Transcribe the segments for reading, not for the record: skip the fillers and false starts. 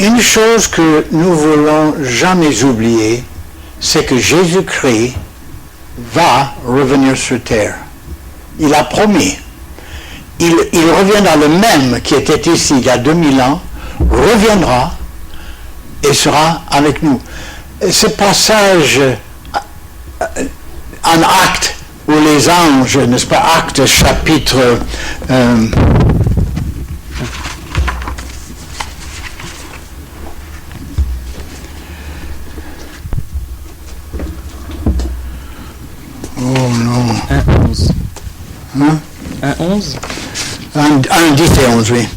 Une chose que nous voulons jamais oublier, c'est que Jésus-Christ va revenir sur terre. Il a promis. Il reviendra, le même qui était ici il y a 2000 ans, reviendra et sera avec nous. Ce passage en Actes, où les anges, n'est-ce pas, Actes chapitre... oh non. 1:11. Hein? 1:11. 1:10 et 11, oui.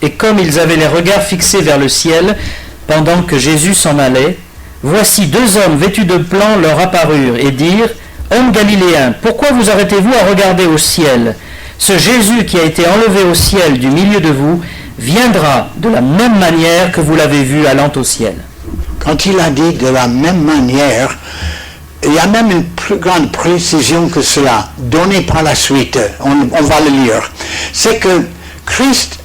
Et comme ils avaient les regards fixés vers le ciel, pendant que Jésus s'en allait, voici 2 hommes vêtus de blanc leur apparurent et dirent « Hommes galiléens, pourquoi vous arrêtez-vous à regarder au ciel? Ce Jésus qui a été enlevé au ciel du milieu de vous viendra de la même manière que vous l'avez vu allant au ciel. » Quand il a dit de la même manière, il y a même une plus grande précision que cela, donnée par la suite. On va le lire. C'est que Christ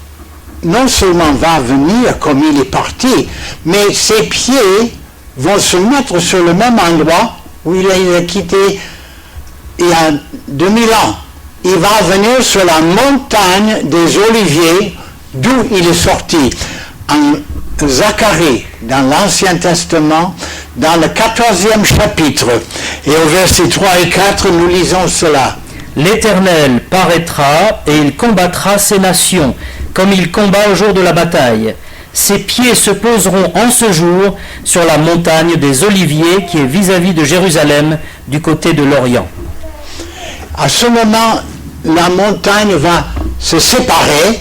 non seulement va venir comme il est parti, mais ses pieds vont se mettre sur le même endroit où il a quitté il y a 2000 ans. Il va venir sur la montagne des Oliviers, d'où il est sorti. En Zacharie, dans l'Ancien Testament, dans le 14e chapitre, et au verset 3 et 4, nous lisons cela. L'Éternel paraîtra et il combattra ces nations, comme il combat au jour de la bataille. Ses pieds se poseront en ce jour sur la montagne des Oliviers qui est vis-à-vis de Jérusalem, du côté de l'Orient. À ce moment, la montagne va se séparer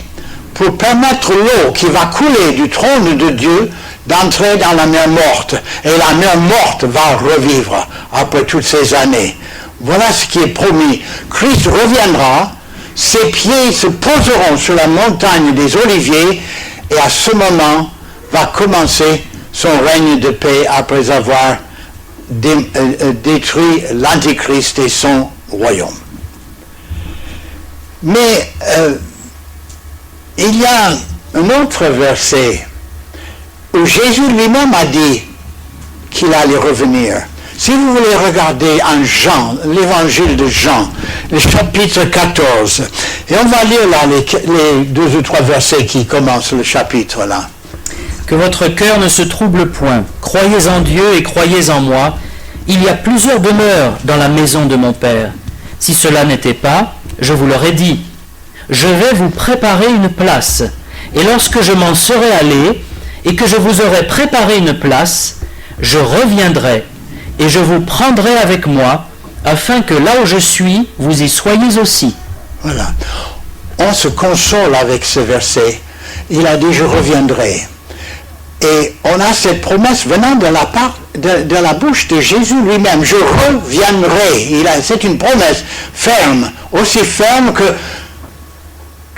pour permettre l'eau qui va couler du trône de Dieu d'entrer dans la mer morte. Et la mer morte va revivre après toutes ces années. Voilà ce qui est promis. Christ reviendra, ses pieds se poseront sur la montagne des Oliviers, et à ce moment va commencer son règne de paix après avoir détruit l'Antichrist et son royaume. Mais il y a un autre verset où Jésus lui-même a dit qu'il allait revenir. Si vous voulez regarder en Jean, l'évangile de Jean, le chapitre 14, et on va lire là les 2 ou 3 versets qui commencent le chapitre là. Que votre cœur ne se trouble point. Croyez en Dieu et croyez en moi. Il y a plusieurs demeures dans la maison de mon Père. Si cela n'était pas, je vous l'aurais dit. Je vais vous préparer une place. Et lorsque je m'en serai allé, et que je vous aurai préparé une place, je reviendrai, et je vous prendrai avec moi, afin que là où je suis, vous y soyez aussi. Voilà. On se console avec ce verset. Il a dit, je reviendrai. Et on a cette promesse venant de la part de la bouche de Jésus lui-même. Je reviendrai. C'est une promesse ferme, aussi ferme que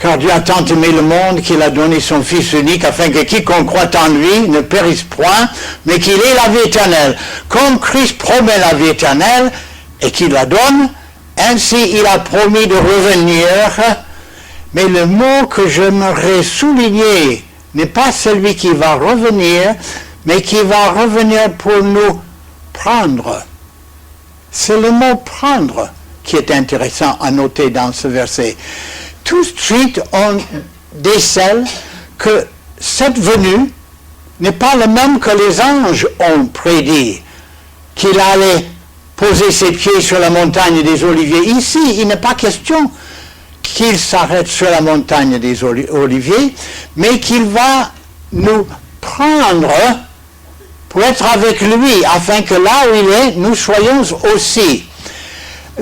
car Dieu a tant aimé le monde qu'il a donné son Fils unique afin que quiconque croit en lui ne périsse point, mais qu'il ait la vie éternelle. Comme Christ promet la vie éternelle et qu'il la donne, ainsi il a promis de revenir. Mais le mot que j'aimerais souligner n'est pas celui qui va revenir, mais qui va revenir pour nous prendre. C'est le mot prendre qui est intéressant à noter dans ce verset. Tout de suite, on décèle que cette venue n'est pas la même que les anges ont prédit, qu'il allait poser ses pieds sur la montagne des Oliviers. Ici, il n'est pas question qu'il s'arrête sur la montagne des Oliviers, mais qu'il va nous prendre pour être avec lui, afin que là où il est, nous soyons aussi.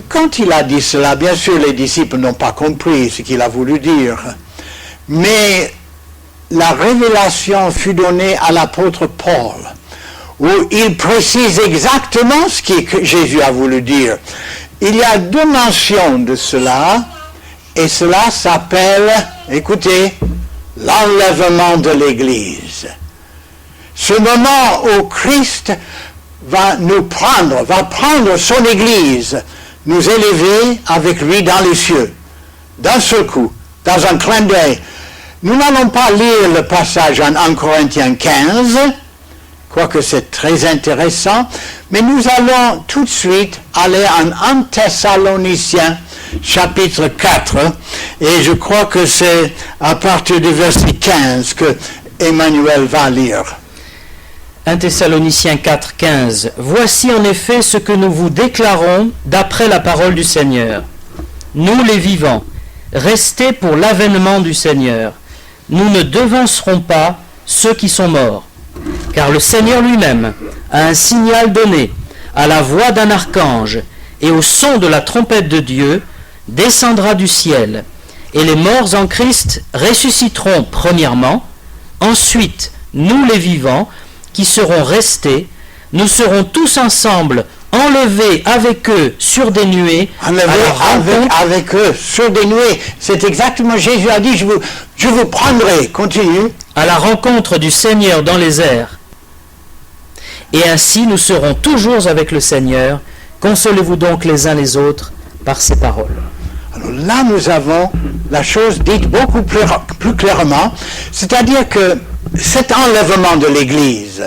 Quand il a dit cela, bien sûr, les disciples n'ont pas compris ce qu'il a voulu dire. Mais la révélation fut donnée à l'apôtre Paul, où il précise exactement ce que Jésus a voulu dire. Il y a 2 mentions de cela, et cela s'appelle, écoutez, l'enlèvement de l'Église. Ce moment où Christ va nous prendre, va prendre son Église, nous élever avec lui dans les cieux, d'un seul coup, dans un clin d'œil. Nous n'allons pas lire le passage en 1 Corinthiens 15, quoique c'est très intéressant, mais nous allons tout de suite aller en 1 Thessaloniciens, chapitre 4, et je crois que c'est à partir du verset 15 que Emmanuel va lire. 1 Thessaloniciens 4, 15. Voici en effet ce que nous vous déclarons d'après la parole du Seigneur. Nous les vivants, restez pour l'avènement du Seigneur. Nous ne devancerons pas ceux qui sont morts. Car le Seigneur lui-même a un signal donné, à la voix d'un archange et au son de la trompette de Dieu, descendra du ciel, et les morts en Christ ressusciteront premièrement, ensuite nous les vivants, qui seront restés, nous serons tous ensemble enlevés avec eux sur des nuées. Avec eux sur des nuées. C'est exactement, Jésus a dit, je vous prendrai. Continue. À la rencontre du Seigneur dans les airs. Et ainsi nous serons toujours avec le Seigneur. Consolez-vous donc les uns les autres par ces paroles. Alors là, nous avons la chose dite beaucoup plus clairement, c'est-à-dire que cet enlèvement de l'Église,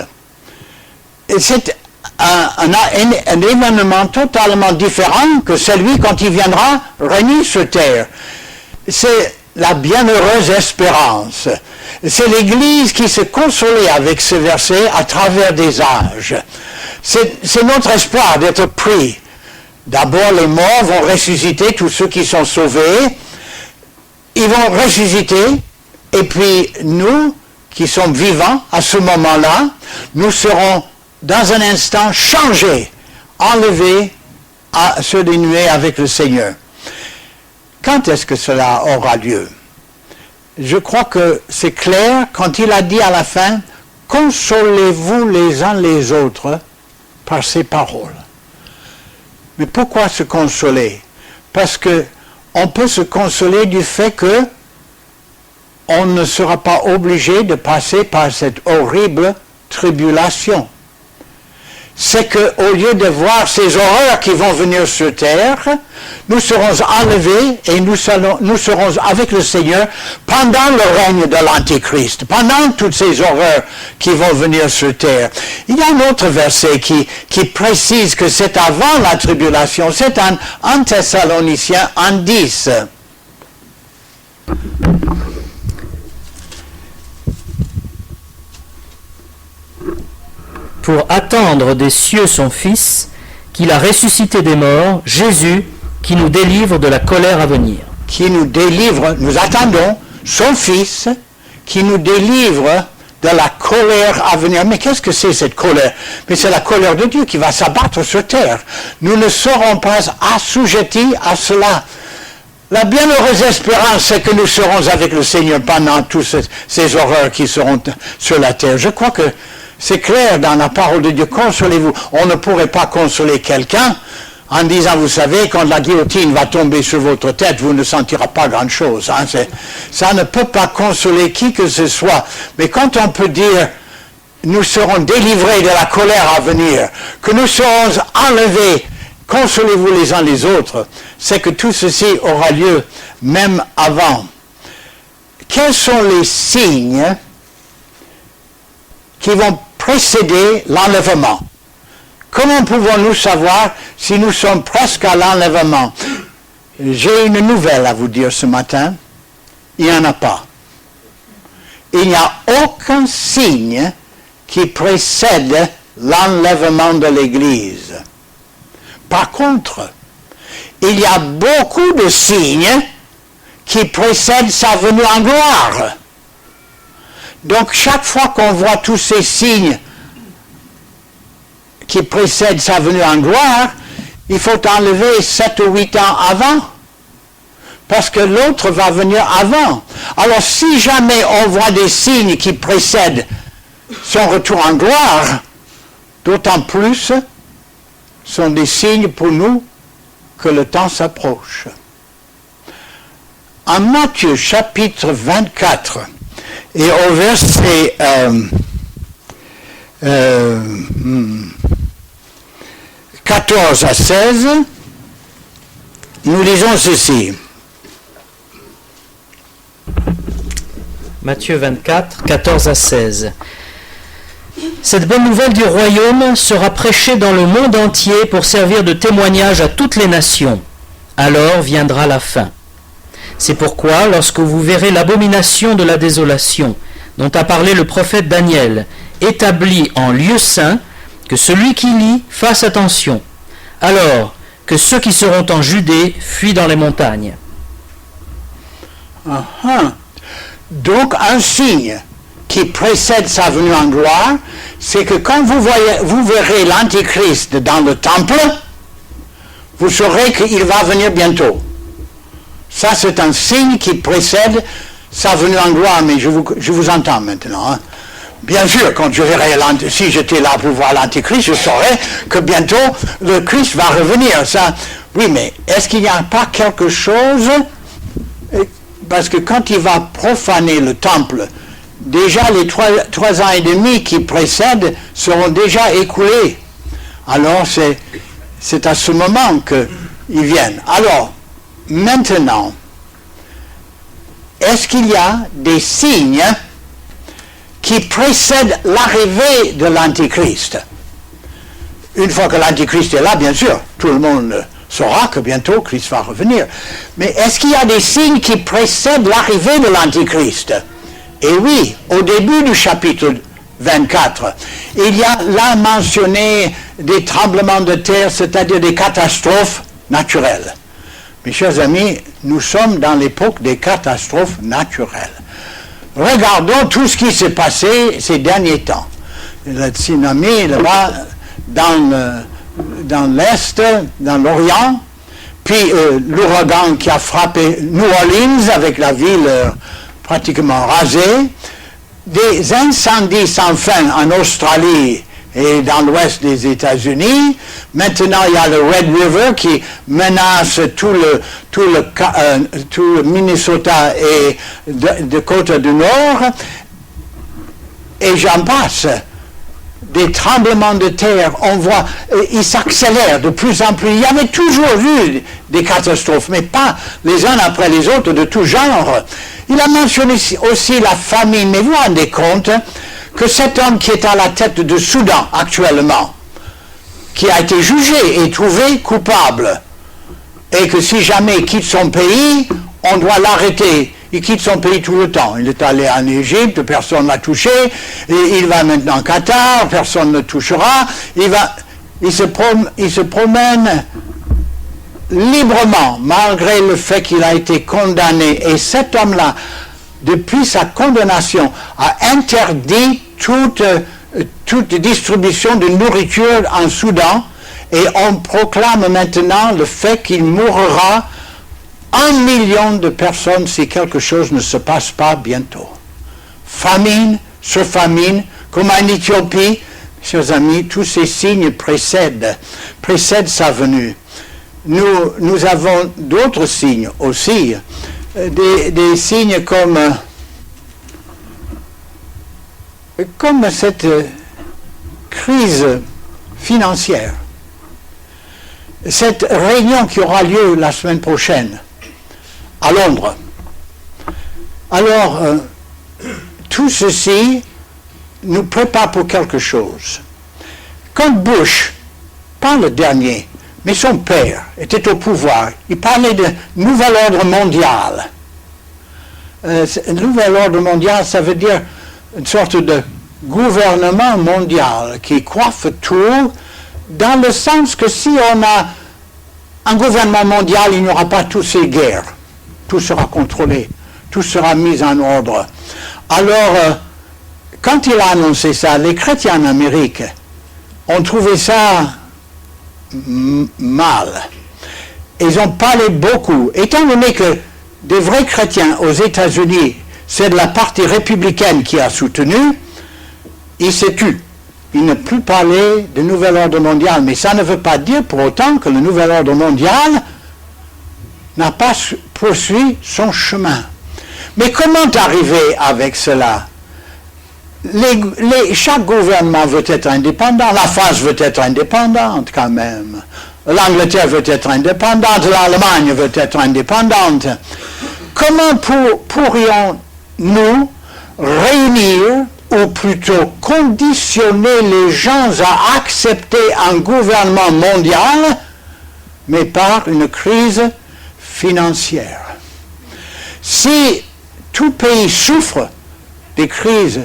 c'est un événement totalement différent que celui quand il viendra régner sur terre. C'est la bienheureuse espérance. C'est l'Église qui s'est consolée avec ce verset à travers des âges. C'est notre espoir d'être pris. D'abord, les morts vont ressusciter, tous ceux qui sont sauvés. Ils vont ressusciter, et puis nous, qui sommes vivants à ce moment-là, nous serons dans un instant changés, enlevés sur des nuées avec le Seigneur. Quand est-ce que cela aura lieu? Je crois que c'est clair quand il a dit à la fin, « Consolez-vous les uns les autres par ces paroles. » Mais pourquoi se consoler? Parce que on peut se consoler du fait que on ne sera pas obligé de passer par cette horrible tribulation. C'est qu'au lieu de voir ces horreurs qui vont venir sur terre, nous serons enlevés et nous serons avec le Seigneur pendant le règne de l'Antéchrist, pendant toutes ces horreurs qui vont venir sur terre. Il y a un autre verset qui précise que c'est avant la tribulation, c'est en 1 Thessaloniciens 1:10. Pour attendre des cieux son Fils, qu'il a ressuscité des morts, Jésus, qui nous délivre de la colère à venir. Qui nous délivre, nous attendons son Fils, qui nous délivre de la colère à venir. Mais qu'est-ce que c'est cette colère? Mais c'est la colère de Dieu qui va s'abattre sur terre. Nous ne serons pas assujettis à cela. La bienheureuse espérance, c'est que nous serons avec le Seigneur pendant toutes ces horreurs qui seront sur la terre. Je crois que c'est clair dans la parole de Dieu, consolez-vous. On ne pourrait pas consoler quelqu'un en disant, vous savez, quand la guillotine va tomber sur votre tête, vous ne sentirez pas grand-chose. Hein? Ça ne peut pas consoler qui que ce soit. Mais quand on peut dire, nous serons délivrés de la colère à venir, que nous serons enlevés, consolez-vous les uns les autres, c'est que tout ceci aura lieu même avant. Quels sont les signes qui vont précéder l'enlèvement? Comment pouvons-nous savoir si nous sommes presque à l'enlèvement? J'ai une nouvelle à vous dire ce matin. Il n'y en a pas. Il n'y a aucun signe qui précède l'enlèvement de l'Église. Par contre, il y a beaucoup de signes qui précèdent sa venue en gloire. Donc, chaque fois qu'on voit tous ces signes qui précèdent sa venue en gloire, il faut enlever 7 ou 8 ans avant, parce que l'autre va venir avant. Alors, si jamais on voit des signes qui précèdent son retour en gloire, d'autant plus sont des signes pour nous que le temps s'approche. En Matthieu chapitre 24, et au verset 14 à 16, nous lisons ceci. Matthieu 24, 14 à 16. Cette bonne nouvelle du royaume sera prêchée dans le monde entier pour servir de témoignage à toutes les nations. Alors viendra la fin. C'est pourquoi, lorsque vous verrez l'abomination de la désolation, dont a parlé le prophète Daniel, établie en lieu saint, que celui qui lit fasse attention. Alors que ceux qui seront en Judée fuient dans les montagnes. Donc un signe qui précède sa venue en gloire, c'est que quand vous verrez l'Antichrist dans le temple, vous saurez qu'il va venir bientôt. Ça, c'est un signe qui précède sa venue en gloire, mais je vous entends maintenant. Bien sûr, quand je verrai si j'étais là pour voir l'Antichrist, je saurais que bientôt le Christ va revenir. Ça, oui, mais est-ce qu'il n'y a pas quelque chose, parce que quand il va profaner le temple, déjà les 3 ans et demi qui précèdent seront déjà écoulés. Alors c'est à ce moment qu'ils viennent. Alors, maintenant, est-ce qu'il y a des signes qui précèdent l'arrivée de l'Antichrist? Une fois que l'Antichrist est là, bien sûr, tout le monde saura que bientôt Christ va revenir. Mais est-ce qu'il y a des signes qui précèdent l'arrivée de l'Antichrist? Et oui, au début du chapitre 24, il y a là mentionné des tremblements de terre, c'est-à-dire des catastrophes naturelles. Mes chers amis, nous sommes dans l'époque des catastrophes naturelles. Regardons tout ce qui s'est passé ces derniers temps. Le tsunami là-bas dans l'Est, dans l'Orient, puis l'ouragan qui a frappé New Orleans avec la ville pratiquement rasée, des incendies sans fin en Australie et dans l'ouest des États-Unis. Maintenant, il y a le Red River qui menace tout le Minnesota et Dakota du Nord. Et j'en passe. Des tremblements de terre, on voit, ils s'accélèrent de plus en plus. Il y avait toujours eu des catastrophes, mais pas les uns après les autres, de tout genre. Il a mentionné aussi la famine, mais vous vous rendez compte que cet homme qui est à la tête de Soudan actuellement, qui a été jugé et trouvé coupable, et que si jamais il quitte son pays, on doit l'arrêter. Il quitte son pays tout le temps. Il est allé en Égypte, personne ne l'a touché. Et il va maintenant au Qatar, personne ne le touchera. Il se promène librement, malgré le fait qu'il a été condamné. Et cet homme-là, depuis sa condamnation, a interdit toute distribution de nourriture en Soudan. Et on proclame maintenant le fait qu'il mourra 1 million de personnes si quelque chose ne se passe pas bientôt. Famine sur famine, comme en Éthiopie. Chers amis, tous ces signes précèdent sa venue. Nous avons d'autres signes aussi, des signes comme cette crise financière, cette réunion qui aura lieu la semaine prochaine à Londres. Alors, tout ceci nous prépare pour quelque chose. Quand Bush, pas le dernier, mais son père était au pouvoir, il parlait de nouvel ordre mondial. Nouvel ordre mondial, ça veut dire une sorte de gouvernement mondial qui coiffe tout, dans le sens que si on a un gouvernement mondial, il n'y aura pas toutes ces guerres. Tout sera contrôlé, tout sera mis en ordre. Alors, quand il a annoncé ça, les chrétiens en Amérique ont trouvé ça mal. Ils ont parlé beaucoup. Étant donné que des vrais chrétiens aux États-Unis, c'est de la partie républicaine qui a soutenu, il s'est tu. Il ne plus parler de nouvel ordre mondial. Mais ça ne veut pas dire pour autant que le nouvel ordre mondial n'a pas poursuivi son chemin. Mais comment arriver avec cela? Chaque gouvernement veut être indépendant. La France veut être indépendante quand même. L'Angleterre veut être indépendante. L'Allemagne veut être indépendante. Comment pourrions-nous réunir, ou plutôt conditionner les gens à accepter un gouvernement mondial, mais par une crise financière. Si tout pays souffre des crises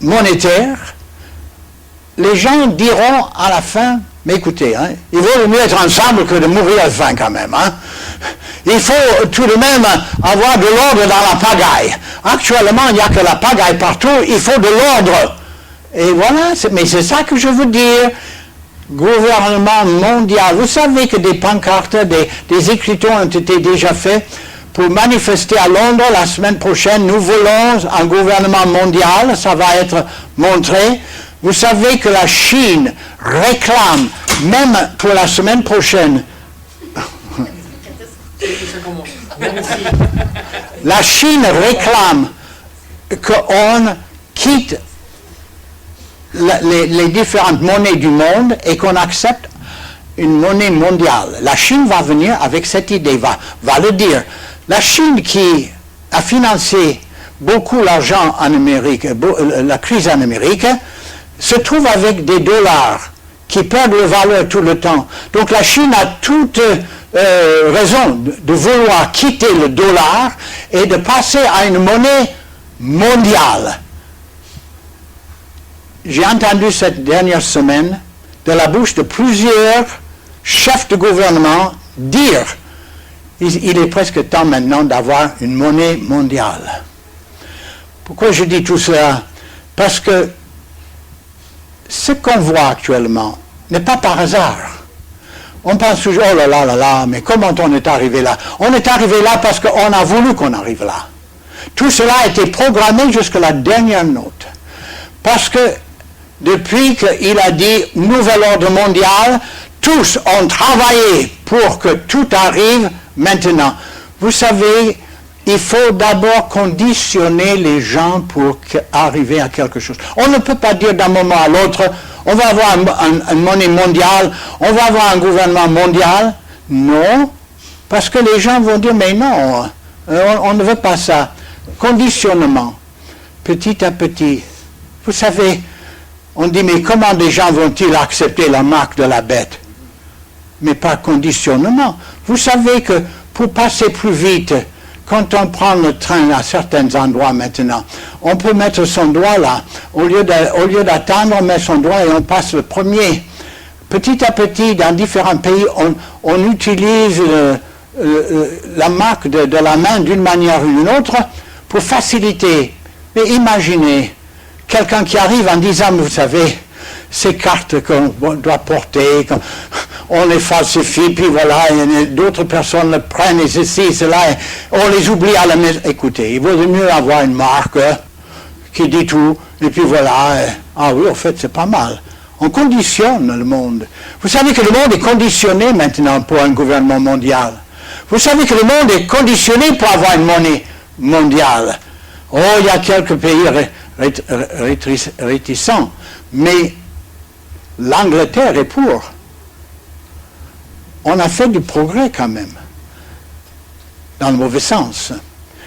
monétaires, les gens diront à la fin, mais écoutez, il vaut mieux être ensemble que de mourir de faim quand même. Il faut tout de même avoir de l'ordre dans la pagaille. Actuellement, il n'y a que la pagaille partout, il faut de l'ordre. Et voilà, mais c'est ça que je veux dire. Gouvernement mondial. Vous savez que des pancartes, des écritures ont été déjà faits pour manifester à Londres la semaine prochaine. Nous voulons un gouvernement mondial, ça va être montré. Vous savez que la Chine réclame, même pour la semaine prochaine, la Chine réclame qu'on quitte les différentes monnaies du monde et qu'on accepte une monnaie mondiale. La Chine va venir avec cette idée, va le dire. La Chine qui a financé beaucoup l'argent en Amérique, la crise en Amérique, se trouve avec des dollars qui perdent de valeur tout le temps. Donc la Chine a toute raison de vouloir quitter le dollar et de passer à une monnaie mondiale. J'ai entendu cette dernière semaine de la bouche de plusieurs chefs de gouvernement dire il est presque temps maintenant d'avoir une monnaie mondiale. Pourquoi je dis tout cela? Parce que ce qu'on voit actuellement n'est pas par hasard. On pense toujours, oh là là là là, mais comment on est arrivé là? On est arrivé là parce qu'on a voulu qu'on arrive là. Tout cela a été programmé jusqu'à la dernière note. Parce que depuis qu'il a dit nouvel ordre mondial, tous ont travaillé pour que tout arrive maintenant. Vous savez, il faut d'abord conditionner les gens pour arriver à quelque chose. On ne peut pas dire d'un moment à l'autre, on va avoir une monnaie mondiale, on va avoir un gouvernement mondial. Non, parce que les gens vont dire, mais non, on ne veut pas ça. Conditionnement, petit à petit. Vous savez, on dit, mais comment des gens vont-ils accepter la marque de la bête? Mais par conditionnement. Vous savez que pour passer plus vite, quand on prend le train à certains endroits maintenant, on peut mettre son doigt là. Au lieu d'attendre, on met son doigt et on passe le premier. Petit à petit, dans différents pays, on utilise la marque de la main d'une manière ou d'une autre pour faciliter. Mais imaginez, quelqu'un qui arrive en disant, vous savez, ces cartes qu'on doit porter, on les falsifie, puis voilà, d'autres personnes le prennent, et ceci, cela, et on les oublie à la maison. Écoutez, il vaudrait mieux avoir une marque qui dit tout, et puis voilà, ah oui, en fait, c'est pas mal. On conditionne le monde. Vous savez que le monde est conditionné maintenant pour un gouvernement mondial. Vous savez que le monde est conditionné pour avoir une monnaie mondiale. Oh, il y a quelques pays réticents, mais l'Angleterre est pour. On a fait du progrès quand même, dans le mauvais sens.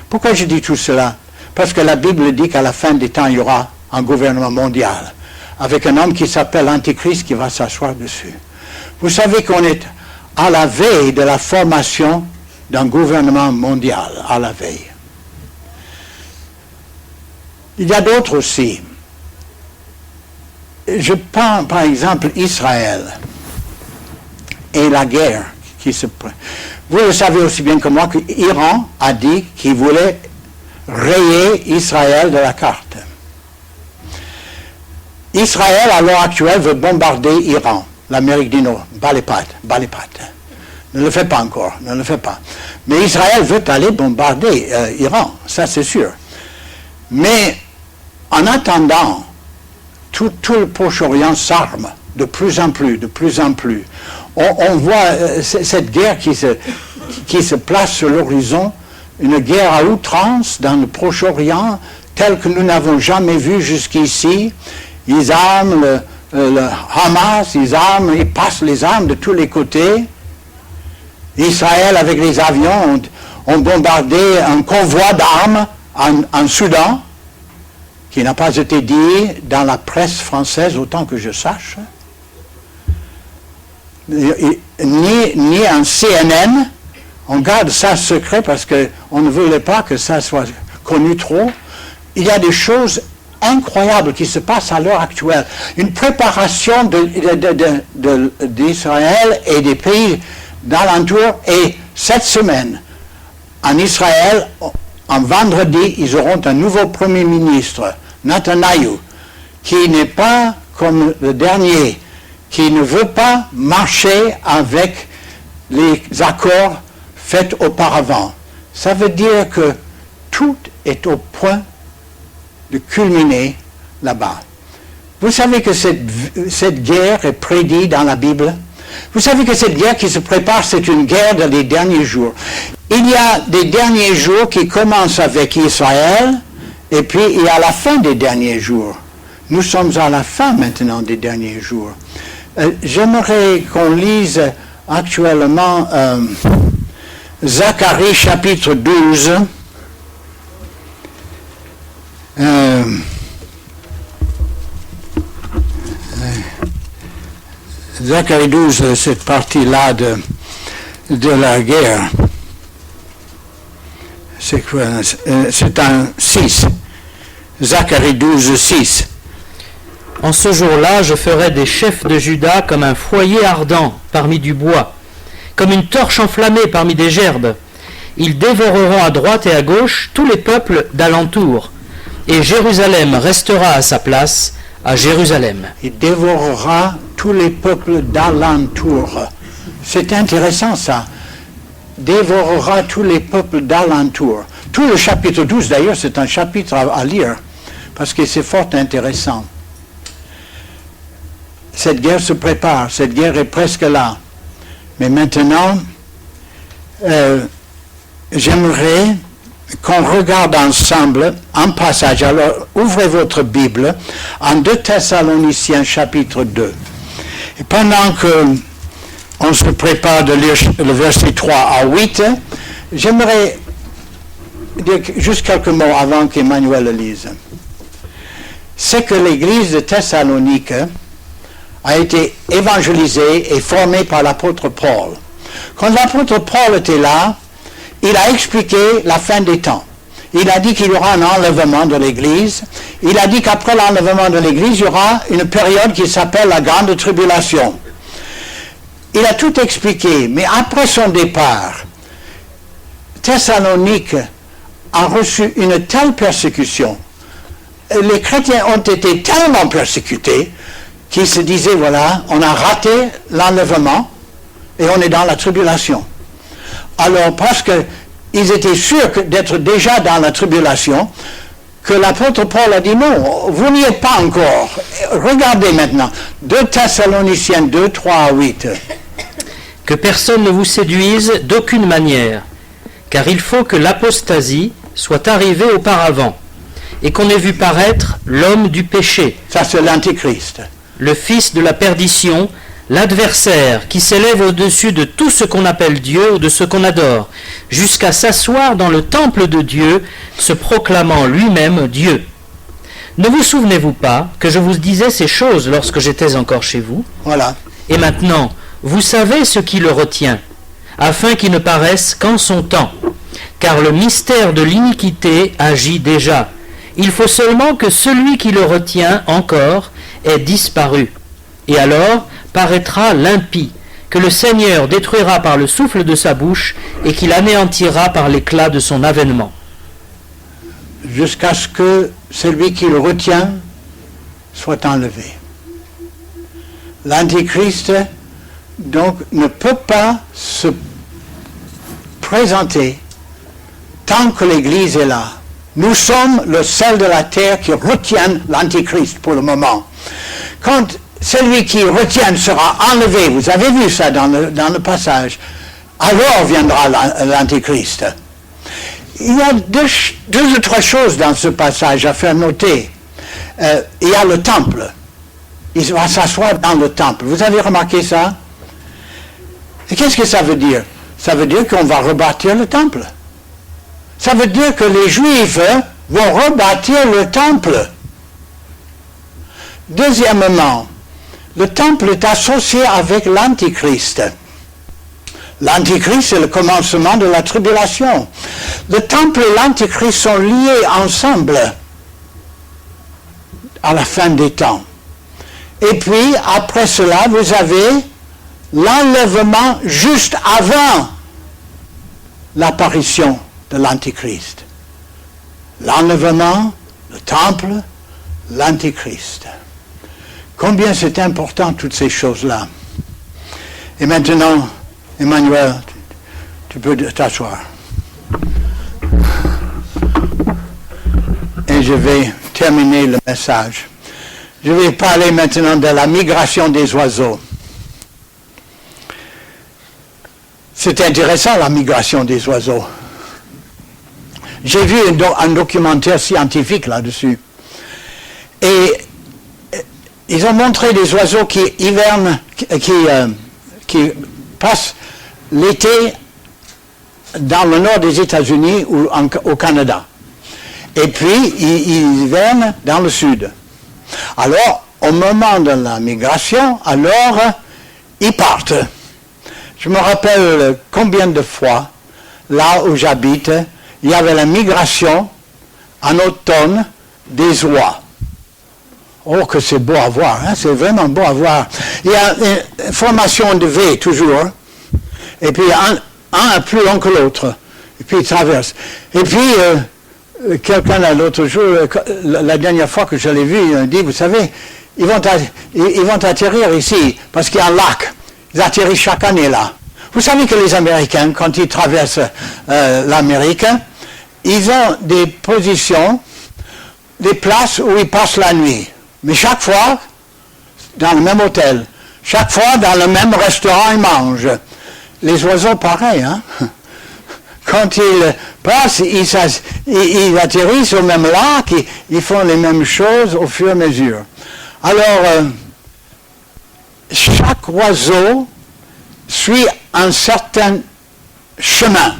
Pourquoi je dis tout cela? Parce que la Bible dit qu'à la fin des temps, il y aura un gouvernement mondial, avec un homme qui s'appelle l'Antichrist qui va s'asseoir dessus. Vous savez qu'on est à la veille de la formation d'un gouvernement mondial, à la veille. Il y a d'autres aussi. Je prends par exemple Israël et la guerre qui se... Vous le savez aussi bien que moi que l'Iran a dit qu'il voulait rayer Israël de la carte. Israël, à l'heure actuelle, veut bombarder l'Iran, l'Amérique du Nord. Bas les pattes. Ne le fait pas encore, ne le fait pas. Mais Israël veut aller bombarder l'Iran, ça c'est sûr. Mais en attendant, tout le Proche-Orient s'arme de plus en plus. On voit cette guerre qui se place sur l'horizon, une guerre à outrance dans le Proche-Orient, telle que nous n'avons jamais vue jusqu'ici. Ils arment le Hamas, ils passent les armes de tous les côtés. Israël, avec les avions, ont bombardé un convoi d'armes en Soudan. qui n'a pas été dit dans la presse française autant que je sache, ni en CNN. On garde ça secret parce qu'on ne voulait pas que ça soit connu trop. Il y a des choses incroyables qui se passent à l'heure actuelle. Une préparation d'Israël et des pays d'alentour. Et cette semaine, en Israël, en vendredi, ils auront un nouveau Premier ministre, Netanyahou, qui n'est pas comme le dernier, qui ne veut pas marcher avec les accords faits auparavant. Ça veut dire que tout est au point de culminer là-bas. Vous savez que cette guerre est prédite dans la Bible. Vous savez que cette guerre qui se prépare, c'est une guerre des derniers jours. Il y a des derniers jours qui commencent avec Israël, et puis il y a la fin des derniers jours. Nous sommes à la fin maintenant des derniers jours. J'aimerais qu'on lise actuellement Zacharie chapitre 12. Zacharie 12, cette partie-là de la guerre. C'est quoi? C'est un 6. Zacharie 12, 6. En ce jour-là, je ferai des chefs de Juda comme un foyer ardent parmi du bois, comme une torche enflammée parmi des gerbes. Ils dévoreront à droite et à gauche tous les peuples d'alentour, et Jérusalem restera à sa place, à Jérusalem. Il dévorera tous les peuples d'alentour. C'est intéressant ça. Dévorera tous les peuples d'alentour. Tout le chapitre 12, d'ailleurs, c'est un chapitre à lire, parce que c'est fort intéressant. Cette guerre se prépare, cette guerre est presque là. Mais maintenant, j'aimerais qu'on regarde ensemble un passage. Alors, ouvrez votre Bible en 2 Thessaloniciens chapitre 2. Et pendant qu'on se prépare de lire le verset 3 à 8, j'aimerais dire juste quelques mots avant qu'Emmanuel le lise. C'est que l'église de Thessalonique a été évangélisée et formée par l'apôtre Paul. Quand l'apôtre Paul était là, il a expliqué la fin des temps. Il a dit qu'il y aura un enlèvement de l'Église. Il a dit qu'après l'enlèvement de l'Église, il y aura une période qui s'appelle la Grande Tribulation. Il a tout expliqué, mais après son départ, Thessalonique a reçu une telle persécution. Les chrétiens ont été tellement persécutés qu'ils se disaient, voilà, on a raté l'enlèvement et on est dans la tribulation. Alors, parce qu'ils étaient sûrs d'être déjà dans la tribulation, que l'apôtre Paul a dit, non, vous n'y êtes pas encore. Regardez maintenant, 2 Thessaloniciens 2, 3 à 8. Que personne ne vous séduise d'aucune manière, car il faut que l'apostasie soit arrivée auparavant, et qu'on ait vu paraître l'homme du péché. Ça, c'est l'Antichrist. Le fils de la perdition, l'adversaire qui s'élève au-dessus de tout ce qu'on appelle Dieu ou de ce qu'on adore, jusqu'à s'asseoir dans le temple de Dieu, se proclamant lui-même Dieu. Ne vous souvenez-vous pas que je vous disais ces choses lorsque j'étais encore chez vous? Voilà. Et maintenant, vous savez ce qui le retient, afin qu'il ne paraisse qu'en son temps. Car le mystère de l'iniquité agit déjà. Il faut seulement que celui qui le retient encore ait disparu. Et alors paraîtra l'impie, que le Seigneur détruira par le souffle de sa bouche et qu'il anéantira par l'éclat de son avènement. Jusqu'à ce que celui qui le retient soit enlevé. L'Antichrist, donc, ne peut pas se présenter tant que l'Église est là. Nous sommes le sel de la terre qui retient l'Antichrist pour le moment. Quand celui qui retient sera enlevé, vous avez vu ça dans le passage, alors viendra l'Antichrist. Il y a deux ou trois choses dans ce passage à faire noter. Il y a le temple. Il va s'asseoir dans le temple. Vous avez remarqué ça? Et qu'est-ce que ça veut dire? Ça veut dire qu'on va rebâtir le temple. Ça veut dire que les Juifs vont rebâtir le temple. Deuxièmement, le temple est associé avec l'Antichrist. L'Antichrist, c'est le commencement de la tribulation. Le temple et l'Antichrist sont liés ensemble à la fin des temps. Et puis, après cela, vous avez l'enlèvement juste avant l'apparition de l'Antichrist. L'enlèvement, le temple, l'Antichrist. Combien c'est important toutes ces choses-là. Et maintenant, Emmanuel, tu peux t'asseoir. Et je vais terminer le message. Je vais parler maintenant de la migration des oiseaux. C'est intéressant, la migration des oiseaux. J'ai vu un documentaire scientifique là-dessus. Et ils ont montré des oiseaux qui hivernent, qui passent l'été dans le nord des États-Unis ou au Canada. Et puis, ils hivernent dans le sud. Alors, au moment de la migration, alors, ils partent. Je me rappelle combien de fois, là où j'habite, il y avait la migration en automne des oies. Oh, que c'est beau à voir, hein? C'est vraiment beau à voir. Il y a une formation de V toujours, et puis un est plus long que l'autre, et puis il traverse. Et puis, quelqu'un l'autre jour, la dernière fois que je l'ai vu, il dit, vous savez, ils vont atterrir ici, parce qu'il y a un lac. Ils atterrissent chaque année là. Vous savez que les Américains, quand ils traversent l'Amérique, ils ont des positions, des places où ils passent la nuit. Mais chaque fois, dans le même hôtel, chaque fois dans le même restaurant, ils mangent. Les oiseaux, pareil, hein? Quand ils passent, ils atterrissent au même lac, ils font les mêmes choses au fur et à mesure. Alors, chaque oiseau suit un certain chemin.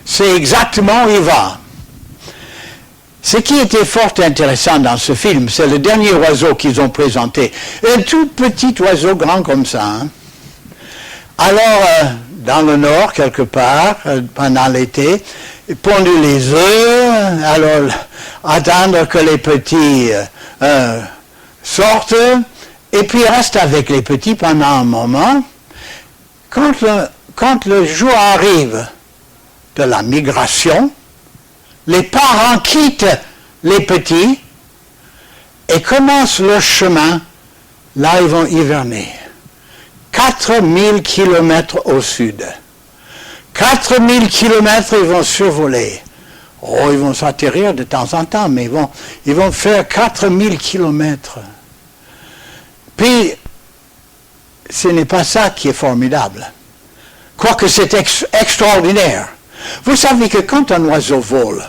C'est exactement où il va. Ce qui était fort intéressant dans ce film, c'est le dernier oiseau qu'ils ont présenté. Un tout petit oiseau grand comme ça. Hein. Alors, dans le nord, quelque part, pendant l'été, ils pondent les œufs, alors attendre que les petits sortent, et puis restent avec les petits pendant un moment. Quand le jour arrive de la migration, les parents quittent les petits et commencent leur chemin. Là, ils vont hiverner. 4000 kilomètres au sud. 4000 kilomètres, ils vont survoler. Oh, ils vont s'atterrir de temps en temps, mais ils vont faire 4000 kilomètres. Puis, ce n'est pas ça qui est formidable. Quoique c'est extraordinaire. Vous savez que quand un oiseau vole,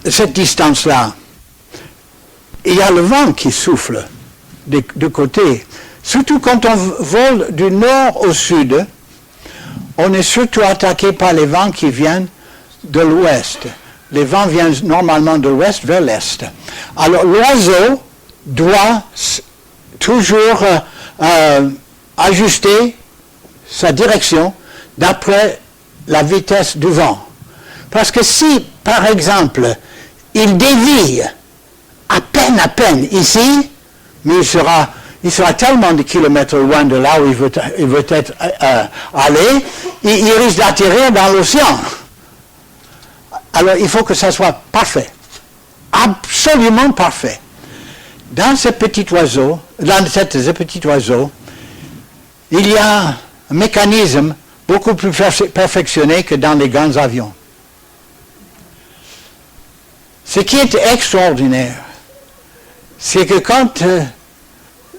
cette distance-là, il y a le vent qui souffle de côté. Surtout quand on vole du nord au sud, on est surtout attaqué par les vents qui viennent de l'ouest. Les vents viennent normalement de l'ouest vers l'est. Alors l'oiseau doit toujours ajuster sa direction d'après la vitesse du vent. Parce que si, par exemple, il dévie à peine ici, mais il sera tellement de kilomètres loin de là où il veut être aller, il risque d'atterrir dans l'océan. Alors il faut que ça soit parfait, absolument parfait. Dans ces petits oiseaux, il y a un mécanisme beaucoup plus perfectionné que dans les grands avions. Ce qui est extraordinaire, c'est que quand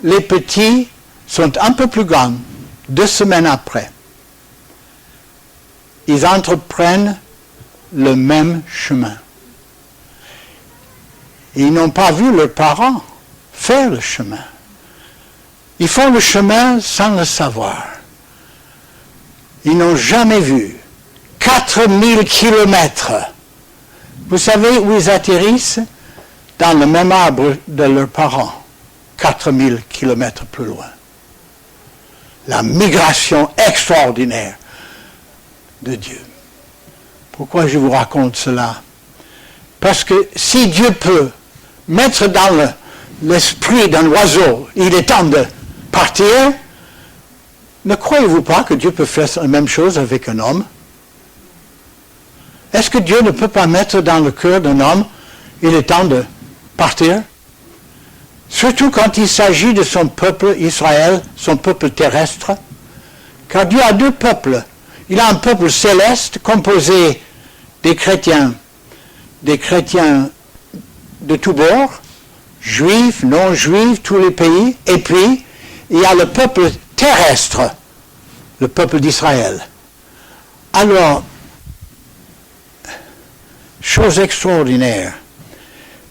les petits sont un peu plus grands, 2 semaines après, ils entreprennent le même chemin. Ils n'ont pas vu leurs parents faire le chemin. Ils font le chemin sans le savoir. Ils n'ont jamais vu 4000 kilomètres. Vous savez où ils atterrissent? Dans le même arbre de leurs parents. 4000 kilomètres plus loin. La migration extraordinaire de Dieu. Pourquoi je vous raconte cela? Parce que si Dieu peut mettre dans l'esprit d'un oiseau, il est temps de partir, ne croyez-vous pas que Dieu peut faire la même chose avec un homme? Est-ce que Dieu ne peut pas mettre dans le cœur d'un homme, il est temps de partir? Surtout quand il s'agit de son peuple Israël, son peuple terrestre. Car Dieu a deux peuples. Il a un peuple céleste composé des chrétiens de tous bords, juifs, non-juifs, tous les pays. Et puis, il y a le peuple terrestre, le peuple d'Israël. Alors, chose extraordinaire,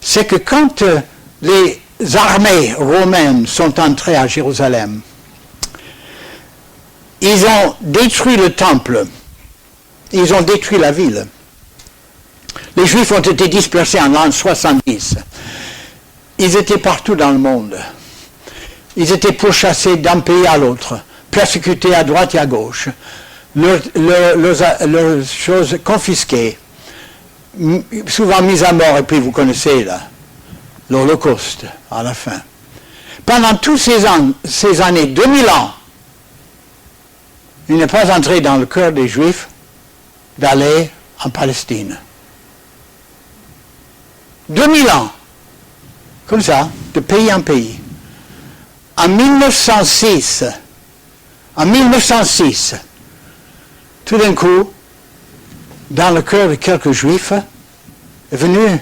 c'est que quand les armées romaines sont entrées à Jérusalem, ils ont détruit le temple, ils ont détruit la ville. Les Juifs ont été dispersés en l'an 70. Ils étaient partout dans le monde. Ils étaient pourchassés d'un pays à l'autre, persécutés à droite et à gauche, leurs choses confisquées, souvent mises à mort, et puis vous connaissez là, l'Holocauste à la fin. Pendant tous ces années, 2000 ans, il n'est pas entré dans le cœur des Juifs d'aller en Palestine. 2000 ans, comme ça, de pays en pays. En 1906, tout d'un coup, dans le cœur de quelques Juifs, est venu,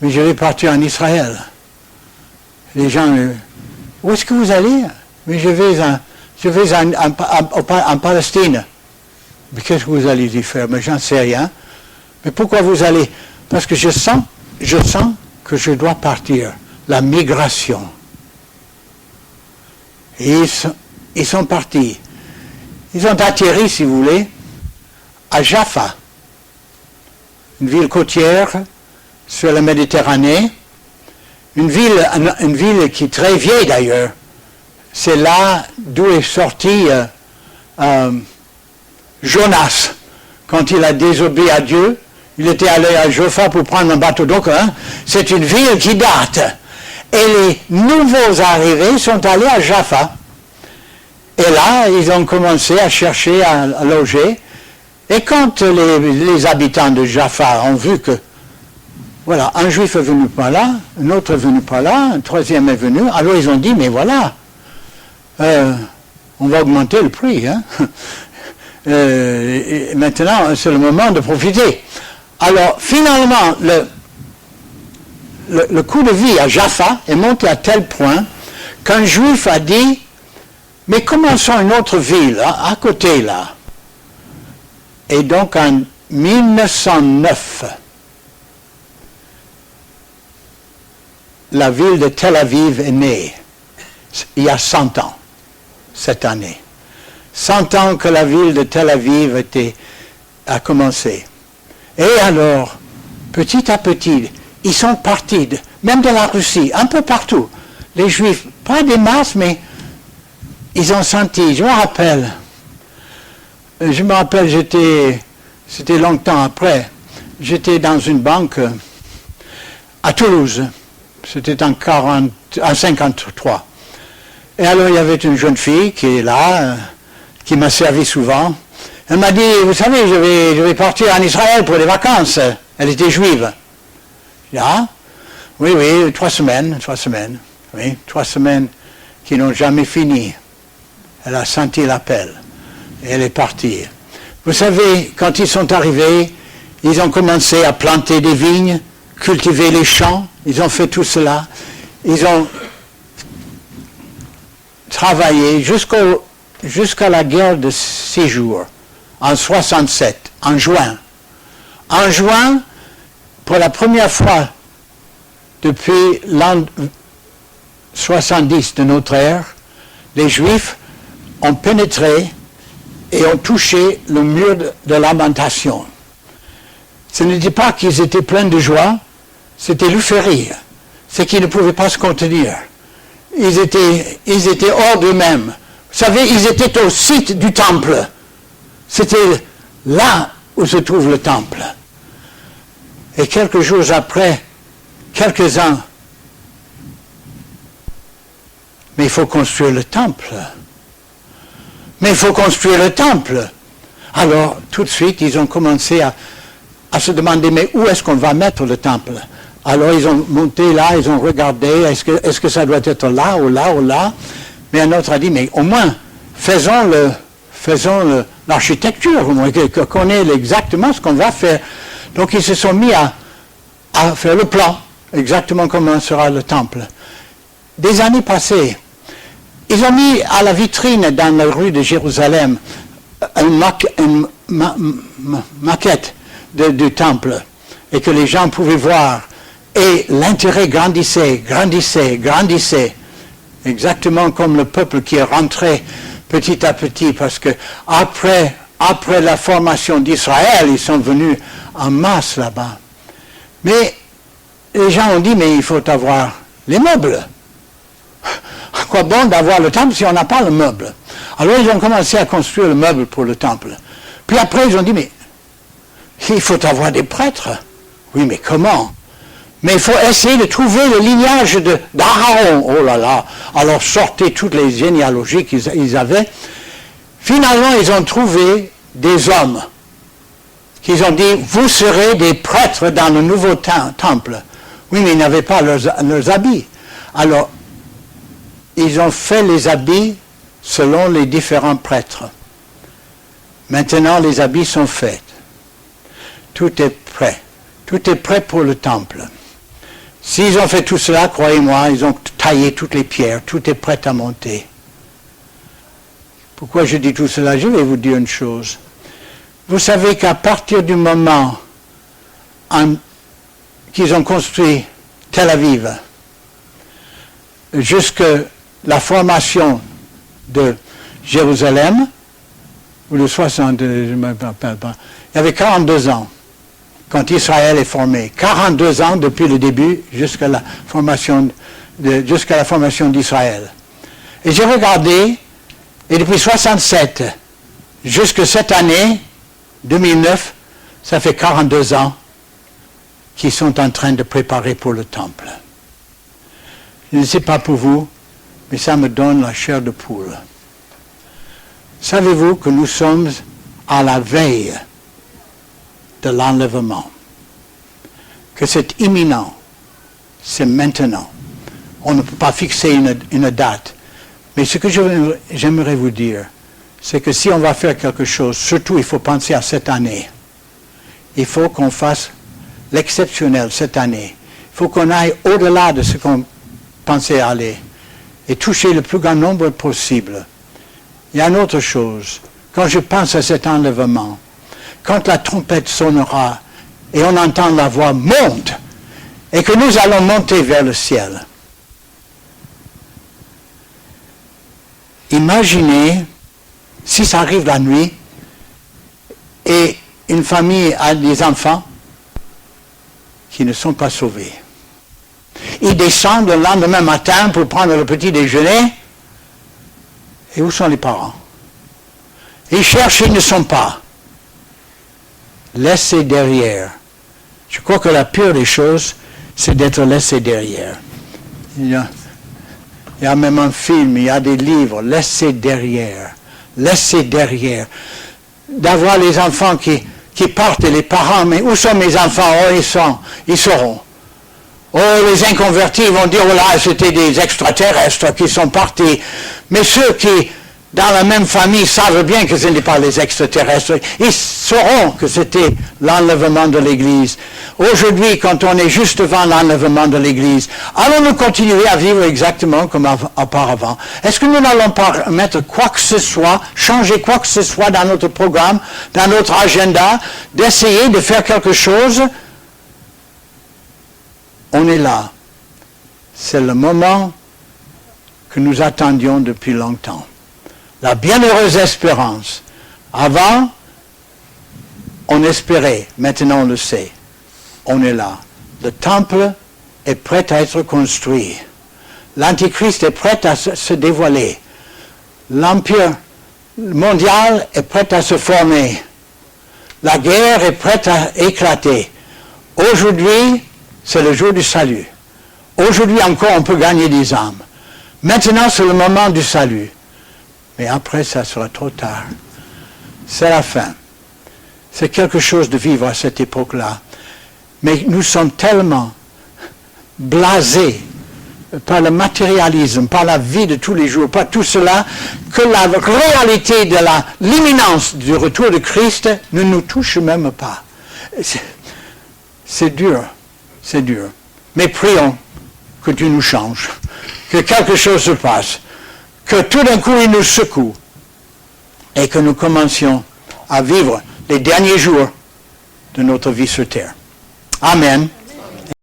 mais je vais partir en Israël. Les gens, où est-ce que vous allez? Mais je vais en Palestine. Mais qu'est-ce que vous allez y faire? Mais j'en sais rien. Mais pourquoi vous allez? Parce que je sens que je dois partir. La migration. Et ils sont partis. Ils ont atterri, si vous voulez, à Jaffa, une ville côtière sur la Méditerranée, une ville qui est très vieille d'ailleurs. C'est là d'où est sorti Jonas, quand il a désobéi à Dieu. Il était allé à Jaffa pour prendre un bateau d'eau. C'est une ville qui date. Et les nouveaux arrivés sont allés à Jaffa. Et là, ils ont commencé à chercher à loger. Et quand les habitants de Jaffa ont vu que, voilà, un juif est venu par là, un autre est venu par là, un troisième est venu, alors ils ont dit, mais voilà, on va augmenter le prix. Hein. Et maintenant, c'est le moment de profiter. Alors, finalement, le coût de vie à Jaffa est monté à tel point qu'un juif a dit, mais commençons une autre ville, hein, à côté là. Et donc en 1909, la ville de Tel Aviv est née, il y a 100 ans, cette année. 100 ans que la ville de Tel Aviv a commencé. Et alors, petit à petit, ils sont partis, même de la Russie, un peu partout. Les Juifs, pas des masses, mais ils ont senti, je me rappelle, c'était longtemps après, j'étais dans une banque à Toulouse, c'était en 53. Et alors il y avait une jeune fille qui est là, qui m'a servi souvent. Elle m'a dit, vous savez, je vais partir en Israël pour les vacances. Elle était juive. Ah, oui, 3 semaines. Oui, 3 semaines qui n'ont jamais fini. Elle a senti l'appel. Et elle est partie. Vous savez, quand ils sont arrivés, ils ont commencé à planter des vignes, cultiver les champs. Ils ont fait tout cela. Ils ont travaillé jusqu'à la guerre de 6 jours, en 67, en juin. En juin, pour la première fois depuis l'an 70 de notre ère, les Juifs ont pénétré et ont touché le mur de lamentation. Ce n'était pas qu'ils étaient pleins de joie, c'était l'euphorie. C'est qu'ils ne pouvaient pas se contenir. ils étaient hors d'eux-mêmes. Vous savez, ils étaient au site du temple. C'était là où se trouve le temple. Et quelques jours après, quelques-uns, mais il faut construire le temple. Mais il faut construire le temple. Alors, tout de suite, ils ont commencé à se demander, mais où est-ce qu'on va mettre le temple? Alors, ils ont monté là, ils ont regardé, est-ce que ça doit être là ou là ou là? Mais un autre a dit, mais au moins, faisons l'architecture, au moins, qu'on ait exactement ce qu'on va faire. Donc, ils se sont mis à faire le plan, exactement comment sera le temple. Des années passées, ils ont mis à la vitrine dans la rue de Jérusalem une maquette du temple et que les gens pouvaient voir. Et l'intérêt grandissait. Exactement comme le peuple qui est rentré petit à petit, parce que après la formation d'Israël, ils sont venus en masse là-bas. Mais les gens ont dit, mais il faut avoir les meubles. À quoi bon d'avoir le temple si on n'a pas le meuble? Alors ils ont commencé à construire le meuble pour le temple. Puis après ils ont dit, mais il faut avoir des prêtres. Oui, mais comment? Mais il faut essayer de trouver le lignage d'Aaron. Oh là là! Alors sortez toutes les généalogies qu'ils avaient. Finalement, ils ont trouvé des hommes qu'ils ont dit, vous serez des prêtres dans le nouveau temple. Oui, mais ils n'avaient pas leurs habits. Alors, ils ont fait les habits selon les différents prêtres. Maintenant, les habits sont faits. Tout est prêt. Tout est prêt pour le temple. S'ils ont fait tout cela, croyez-moi, ils ont taillé toutes les pierres. Tout est prêt à monter. Pourquoi je dis tout cela? Je vais vous dire une chose. Vous savez qu'à partir du moment qu'ils ont construit Tel Aviv, jusqu'à la formation de Jérusalem, ou de 60, je ne me rappelle pas, il y avait 42 ans quand Israël est formé. 42 ans depuis le début jusqu'à la formation d'Israël. Et j'ai regardé, et depuis 67 jusqu'à cette année, 2009, ça fait 42 ans qu'ils sont en train de préparer pour le temple. Je ne sais pas pour vous, mais ça me donne la chair de poule. Savez-vous que nous sommes à la veille de l'enlèvement? Que c'est imminent, c'est maintenant. On ne peut pas fixer une date. Mais ce que j'aimerais vous dire, c'est que si on va faire quelque chose, surtout il faut penser à cette année. Il faut qu'on fasse l'exceptionnel cette année. Il faut qu'on aille au-delà de ce qu'on pensait aller et toucher le plus grand nombre possible. Il y a une autre chose. Quand je pense à cet enlèvement, quand la trompette sonnera et on entend la voix monte et que nous allons monter vers le ciel. Imaginez si ça arrive la nuit et une famille a des enfants qui ne sont pas sauvés. Ils descendent le lendemain matin pour prendre le petit déjeuner. Et où sont les parents? Ils cherchent, ils ne sont pas. Laissés derrière. Je crois que la pire des choses, c'est d'être laissé derrière. Il y a même un film, il y a des livres, laissés derrière. Laissés derrière. D'avoir les enfants qui partent et les parents, mais où sont mes enfants? Oh, ils seront. Oh, les inconvertis vont dire, oh là, c'était des extraterrestres qui sont partis. Mais ceux qui, dans la même famille, savent bien que ce n'est pas les extraterrestres. Ils sauront que c'était l'enlèvement de l'Église. Aujourd'hui, quand on est juste devant l'enlèvement de l'Église, allons-nous continuer à vivre exactement comme auparavant? Est-ce que nous n'allons pas mettre quoi que ce soit, changer quoi que ce soit dans notre programme, dans notre agenda, d'essayer de faire quelque chose? On est là. C'est le moment que nous attendions depuis longtemps. La bienheureuse espérance. Avant, on espérait, maintenant on le sait. On est là. Le temple est prêt à être construit. L'Antichrist est prêt à se dévoiler. L'Empire mondial est prêt à se former. La guerre est prête à éclater. Aujourd'hui, c'est le jour du salut. Aujourd'hui encore, on peut gagner des âmes. Maintenant, c'est le moment du salut. Mais après, ça sera trop tard. C'est la fin. C'est quelque chose de vivre à cette époque-là. Mais nous sommes tellement blasés par le matérialisme, par la vie de tous les jours, par tout cela, que la réalité de l'imminence du retour de Christ ne nous touche même pas. C'est dur, c'est dur. Mais prions que Dieu nous change, que quelque chose se passe, que tout d'un coup il nous secoue et que nous commencions à vivre les derniers jours de notre vie sur terre. Amen.